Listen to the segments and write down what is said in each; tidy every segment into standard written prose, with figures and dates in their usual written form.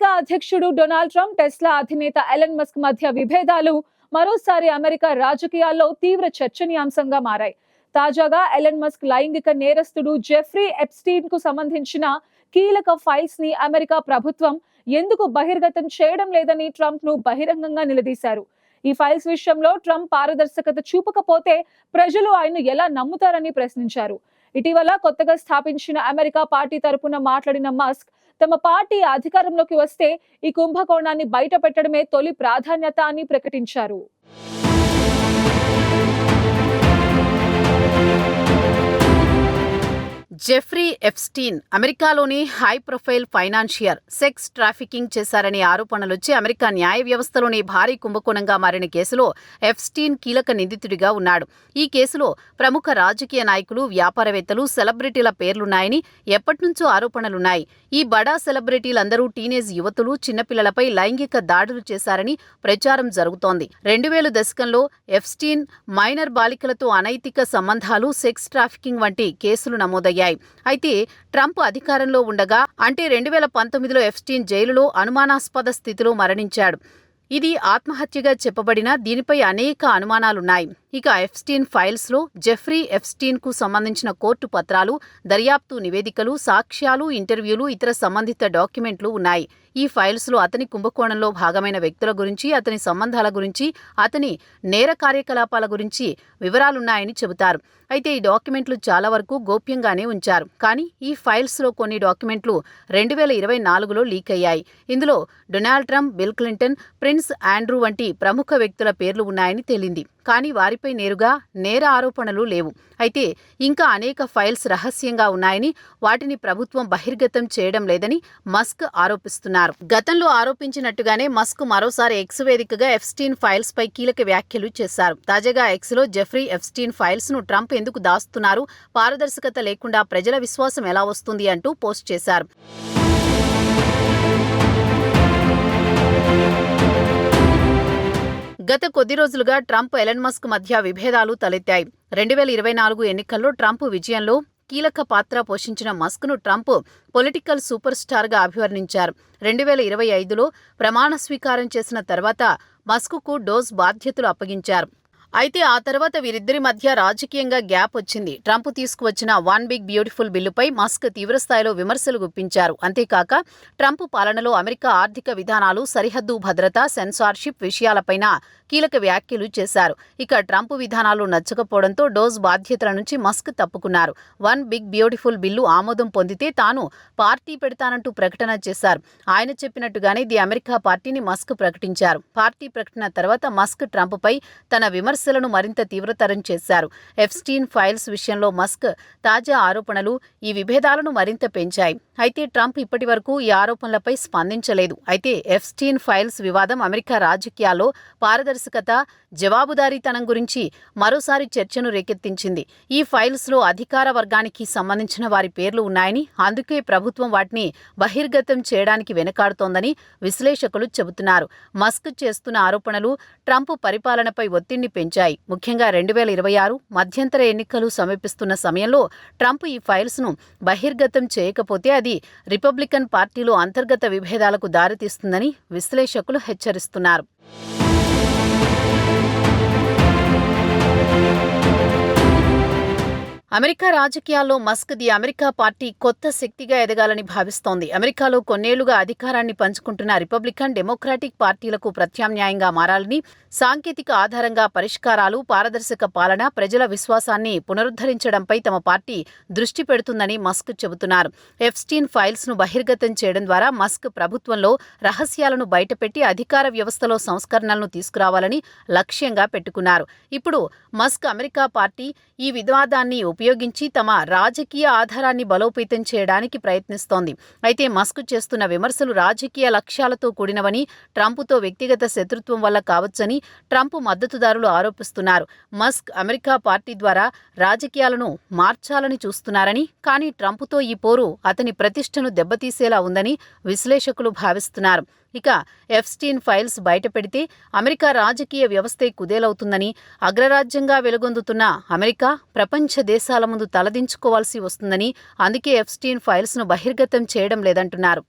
America అధ్యక్షుడు Donald Trump, Tesla అధినేత Elon Musk మధ్య విభేదాలు మరోసారి అమెరికా రాజకీయాల్లో తీవ్ర చర్చనీయాంశంగా మారాయి. తాజాగా ఎలన్ మస్క్ లైంగిక నేరస్తుడు జెఫ్రీ ఎప్స్టీన్ కు సంబంధించిన కీలక ఫైల్స్ ని అమెరికా ప్రభుత్వం ఎందుకు బహిర్గతం చేయడం లేదని ట్రంప్ ను బహిరంగంగా నిలదీశారు. ఈ ఫైల్స్ విషయంలో ట్రంప్ పారదర్శకత చూపకపోతే ప్రజలు ఆయన్ను ఎలా నమ్ముతారని ప్రశ్నించారు. ఇటీవల కొత్తగా స్థాపించిన అమెరికా పార్టీ తరపున మాట్లాడిన మస్క్, తమ పార్టీ అధికారంలోకి వస్తే ఈ కుంభకోణాన్ని బయట పెట్టడమే తొలి ప్రాధాన్యత అని ప్రకటించారు. జెఫ్రీ ఎప్స్టీన్ అమెరికాలోని high profile financier, sex trafficking చేశారనే ఆరోపణలొచ్చి అమెరికా న్యాయ వ్యవస్థలోని భారీ కుంభకోణంగా మారిన కేసులో ఎప్స్టీన్ కీలక నిందితుడిగా ఉన్నాడు. ఈ కేసులో ప్రముఖ రాజకీయ నాయకులు, వ్యాపారవేత్తలు, సెలబ్రిటీల పేర్లున్నాయని ఎప్పటినుంచో ఆరోపణలున్నాయి. ఈ బడా సెలబ్రిటీలందరూ టీనేజ్ యువతులు, చిన్నపిల్లలపై లైంగిక దాడులు చేశారని ప్రచారం జరుగుతోంది. 2000 దశకంలో ఎప్స్టీన్ మైనర్ బాలికలతో అనైతిక సంబంధాలు, సెక్స్ ట్రాఫికింగ్ వంటి కేసులు నమోదయ్యాయి. అయితే ట్రంప్ అధికారంలో ఉండగా, అంటే 2019లో ఎప్స్టీన్ జైలులో అనుమానాస్పద స్థితిలో మరణించాడు. ఇది ఆత్మహత్యగా చెప్పబడినా దీనిపై అనేక అనుమానాలున్నాయి. ఇక ఎప్స్టీన్ ఫైల్స్ లో జెఫ్రీ ఎప్స్టీన్ కు సంబంధించిన కోర్టు పత్రాలు, దర్యాప్తు నివేదికలు, సాక్ష్యాలు, ఇంటర్వ్యూలు, ఇతర సంబంధిత డాక్యుమెంట్లు ఉన్నాయి. ఈ ఫైల్స్ లో అతని కుంభకోణంలో భాగమైన వ్యక్తుల గురించి, అతని సంబంధాల గురించి, అతని నేర కార్యకలాపాల గురించి వివరాలున్నాయని చెబుతారు. అయితే ఈ డాక్యుమెంట్లు చాలా వరకు గోప్యంగానే ఉంచారు. కానీ ఈ ఫైల్స్ లో కొన్ని డాక్యుమెంట్లు 2024లో లీక్ అయ్యాయి. ఇందులో Donald Trump, bill Clinton, prince Andrew వంటి ప్రముఖ వ్యక్తుల పేర్లు ఉన్నాయని తేలింది. కానీ వారిపై నేరుగా నేర ఆరోపణలు లేవు. అయితే ఇంకా అనేక ఫైల్స్ రహస్యంగా ఉన్నాయని, వాటిని ప్రభుత్వం బహిర్గతం చేయడం లేదని మస్క్ ఆరోపిస్తున్నారు. గతంలో ఆరోపించినట్టుగానే మస్క్ మరోసారి ఎక్స్ వేదికగా ఎప్స్టీన్ ఫైల్స్ పై కీలక వ్యాఖ్యలు చేశారు. తాజాగా ఎక్స్ లో జెఫ్రీ ఎప్స్టీన్ ఫైల్స్ ను ట్రంప్ ఎందుకు దాస్తున్నారు, పారదర్శకత లేకుండా ప్రజల విశ్వాసం ఎలా వస్తుంది అంటూ పోస్ట్ చేశారు. గత కొద్ది రోజులుగా ట్రంప్, ఎలన్ మస్క్ మధ్య విభేదాలు తలెత్తాయి. 2024 ఎన్నికల్లో ట్రంప్ విజయంలో కీలక పాత్ర పోషించిన మస్క్ను ట్రంప్ పొలిటికల్ సూపర్ స్టార్గా అభివర్ణించారు. 2025లో ప్రమాణ స్వీకారం చేసిన తర్వాత మస్క్కు డోస్ బాధ్యతలు అప్పగించారు. అయితే ఆ తర్వాత వీరిద్దరి మధ్య రాజకీయంగా గ్యాప్ వచ్చింది. ట్రంప్ తీసుకువచ్చిన వన్ బిగ్ బ్యూటిఫుల్ బిల్లుపై మస్క్ తీవ్రస్థాయిలో విమర్శలు గుప్పించారు. అంతేకాక ట్రంప్ పాలనలో అమెరికా ఆర్థిక విధానాలు, సరిహద్దు భద్రత, సెన్సార్షిప్ విషయాలపైన కీలక వ్యాఖ్యలు చేశారు. ఇక ట్రంప్ విధానాలు నచ్చకపోవడంతో డోస్ బాధ్యతల నుంచి మస్క్ తప్పుకున్నారు. వన్ బిగ్ బ్యూటిఫుల్ బిల్లు ఆమోదం పొందితే తాను పార్టీ పెడతానంటూ ప్రకటన చేశారు. ఆయన చెప్పినట్టుగానే ది అమెరికా పార్టీని మస్క్ ప్రకటించారు. పార్టీ ప్రకటన తర్వాత మస్క్ ట్రంప్పై తన విమర్శలను మరింత తీవ్రతరం చేశారు. ఎప్స్టీన్ ఫైల్స్ విషయంలో మస్క్ తాజా ఆరోపణలు ఈ విభేదాలను మరింత పెంచాయి. అయితే ట్రంప్ ఇప్పటి వరకు ఈ ఆరోపణలపై స్పందించలేదు. అయితే ఎప్స్టీన్ ఫైల్స్ వివాదం అమెరికా రాజకీయాల్లో పారదర్శకత, జవాబుదారీతనం గురించి మరోసారి చర్చను రేకెత్తించింది. ఈ ఫైల్స్ లో అధికార వర్గానికి సంబంధించిన వారి పేర్లు ఉన్నాయని, అందుకే ప్రభుత్వం వాటిని బహిర్గతం చేయడానికి వెనుకాడుతోందని విశ్లేషకులు చెబుతున్నారు. మస్క్ చేస్తున్న ఆరోపణలు ట్రంప్ పరిపాలనపై ఒత్తిడిని పెంచాయి. ముఖ్యంగా 2026 మధ్యంతర ఎన్నికలు సమీపిస్తున్న సమయంలో ట్రంప్ ఈ ఫైల్స్ ను బహిర్గతం చేయకపోతే అది రిపబ్లికన్ పార్టీలో అంతర్గత విభేదాలకు దారితీస్తుందని విశ్లేషకులు హెచ్చరిస్తున్నారు. అమెరికా రాజకీయాల్లో మస్క్ ది అమెరికా పార్టీ కొత్త శక్తిగా ఎదగాలని భావిస్తోంది. అమెరికాలో కొన్నేళ్లుగా అధికారాన్ని పంచుకుంటున్న రిపబ్లికన్, డెమోక్రాటిక్ పార్టీలకు ప్రత్యామ్నాయంగా మారాలని, సాంకేతిక ఆధారంగా పరిష్కారాలు, పారదర్శక పాలన, ప్రజల విశ్వాసాన్ని పునరుద్ధరించడంపై తమ పార్టీ దృష్టి పెడుతుందని మస్క్ చెబుతున్నారు. ఎప్స్టీన్ ఫైల్స్ ను బహిర్గతం చేయడం ద్వారా మస్క్ ప్రభుత్వంలో రహస్యాలను బయటపెట్టి అధికార వ్యవస్థలో సంస్కరణలను తీసుకురావాలని లక్ష్యంగా పెట్టుకున్నారు. ఇప్పుడు మస్క్ అమెరికా పార్టీ ఈ వివాదాన్ని ఉపయోగించి తమ రాజకీయ ఆధారాన్ని బలోపేతం చేయడానికి ప్రయత్నిస్తోంది. అయితే మస్క్ చేస్తున్న విమర్శలు రాజకీయ లక్ష్యాలతో కూడినవని, ట్రంప్తో వ్యక్తిగత శత్రుత్వం వల్ల కావచ్చని ట్రంప్ మద్దతుదారులు ఆరోపిస్తున్నారు. మస్క్ అమెరికా పార్టీ ద్వారా రాజకీయాలను మార్చాలని చూస్తున్నారని, కానీ ట్రంప్తో ఈ పోరు అతని ప్రతిష్టను దెబ్బతీసేలా ఉందని విశ్లేషకులు భావిస్తున్నారు. ఇక ఎప్స్టీన్ ఫైల్స్ బయటపెడితే అమెరికా రాజకీయ వ్యవస్థే కుదేలవుతుందని, అగ్రరాజ్యంగా వెలుగొందుతున్న అమెరికా ప్రపంచ దేశాల ముందు తలదించుకోవాల్సి వస్తుందని, అందుకే ఎప్స్టీన్ ఫైల్స్ను బహిర్గతం చేయడం లేదంటున్నారు.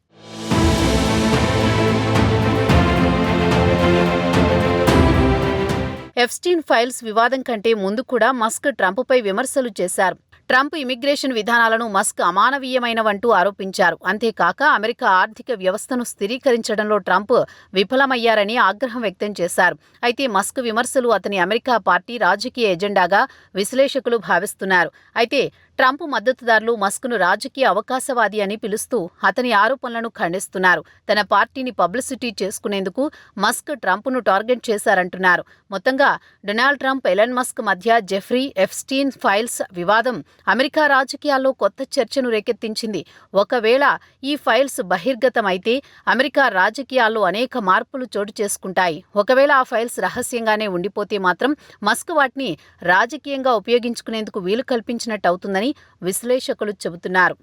ఎప్స్టీన్ ఫైల్స్ వివాదం కంటే ముందు కూడా మస్క్ ట్రంప్పై విమర్శలు చేశారు. ట్రంప్ ఇమిగ్రేషన్ విధానాలను మస్క్ అమానవీయమైనవంటూ ఆరోపించారు. అంతేకాక అమెరికా ఆర్థిక వ్యవస్థను స్థిరీకరించడంలో ట్రంప్ విఫలమయ్యారని ఆగ్రహం వ్యక్తం చేశారు. అయితే మస్క్ విమర్శలు అతని అమెరికా పార్టీ రాజకీయ ఎజెండాగా విశ్లేషకులు భావిస్తున్నారు. అయితే ట్రంప్ మద్దతుదారులు మస్క్ను రాజకీయ అవకాశవాది అని పిలుస్తూ అతని ఆరోపణలను ఖండిస్తున్నారు. తన పార్టీని పబ్లిసిటీ చేసుకునేందుకు మస్క్ ట్రంప్ను టార్గెట్ చేశారంటున్నారు. మొత్తంగా డొనాల్డ్ ట్రంప్, ఎలన్ మస్క్ మధ్య జెఫ్రీ ఎప్స్టీన్ ఫైల్స్ వివాదం అమెరికా రాజకీయాల్లో కొత్త చర్చను రేకెత్తించింది. ఒకవేళ ఈ ఫైల్స్ బహిర్గతమైతే అమెరికా రాజకీయాల్లో అనేక మార్పులు చోటు చేసుకుంటాయి. ఒకవేళ ఆ ఫైల్స్ రహస్యంగానే ఉండిపోతే మాత్రం మస్క్ వాటిని రాజకీయంగా ఉపయోగించుకునేందుకు వీలు కల్పించినట్టు అవుతుందని విశ్లేషకులు చెబుతున్నారు.